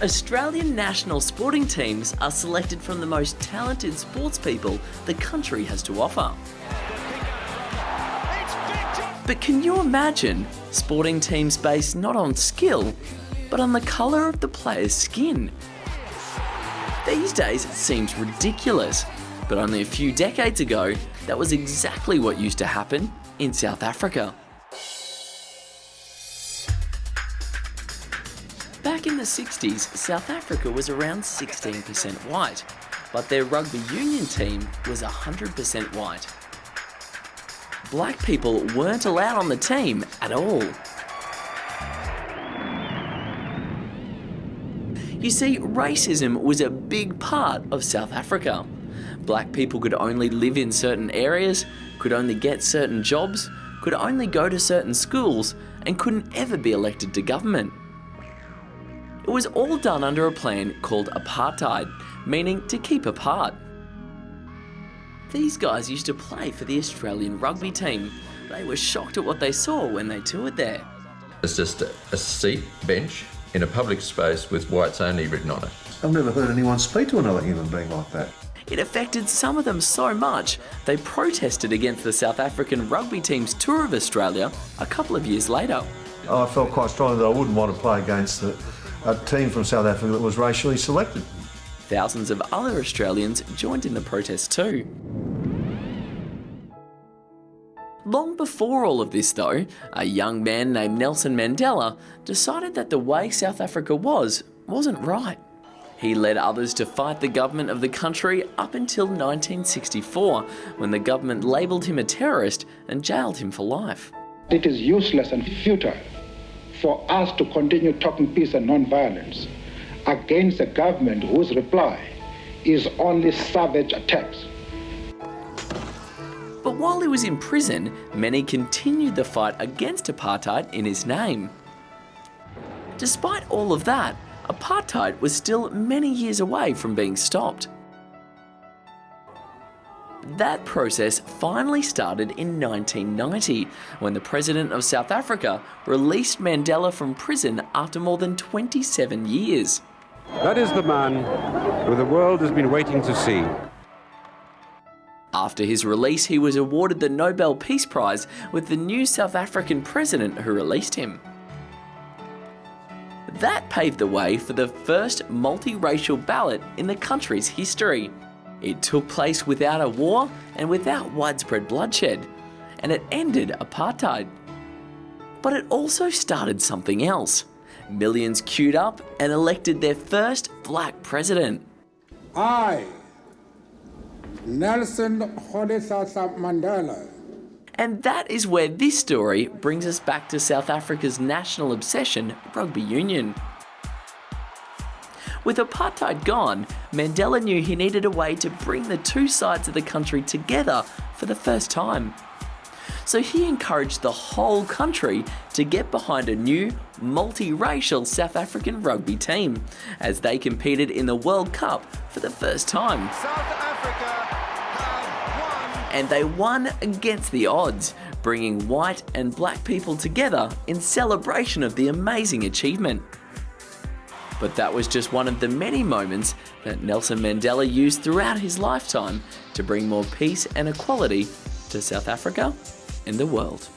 Australian national sporting teams are selected from the most talented sports people the country has to offer. But can you imagine sporting teams based not on skill, but on the colour of the player's skin? These days it seems ridiculous, but only a few decades ago, that was exactly what used to happen in South Africa. Back in the 60s, South Africa was around 16% white, but their rugby union team was 100% white. Black people weren't allowed on the team at all. You see, racism was a big part of South Africa. Black people could only live in certain areas, could only get certain jobs, could only go to certain schools, and couldn't ever be elected to government. It was all done under a plan called apartheid, meaning to keep apart. These guys used to play for the Australian rugby team. They were shocked at what they saw when they toured there. It's just a seat, bench, in a public space with whites only written on it. I've never heard anyone speak to another human being like that. It affected some of them so much, they protested against the South African rugby team's tour of Australia a couple of years later. I felt quite strongly that I wouldn't want to play against a team from South Africa that was racially selected. Thousands of other Australians joined in the protest too. Long before all of this though, a young man named Nelson Mandela decided that the way South Africa wasn't right. He led others to fight the government of the country up until 1964, when the government labelled him a terrorist and jailed him for life. It is useless and futile for us to continue talking peace and non-violence against a government whose reply is only savage attacks. But while he was in prison, many continued the fight against apartheid in his name. Despite all of that, apartheid was still many years away from being stopped. That process finally started in 1990, when the President of South Africa released Mandela from prison after more than 27 years. That is the man who the world has been waiting to see. After his release, he was awarded the Nobel Peace Prize with the new South African president who released him. That paved the way for the first multiracial ballot in the country's history. It took place without a war and without widespread bloodshed, and it ended apartheid. But it also started something else. Millions queued up and elected their first black president. I, Nelson Mandela. And that is where this story brings us back to South Africa's national obsession, rugby union. With apartheid gone, Mandela knew he needed a way to bring the two sides of the country together for the first time. So he encouraged the whole country to get behind a new, multiracial South African rugby team as they competed in the World Cup for the first time. South Africa have won. And they won against the odds, bringing white and black people together in celebration of the amazing achievement. But that was just one of the many moments that Nelson Mandela used throughout his lifetime to bring more peace and equality to South Africa and the world.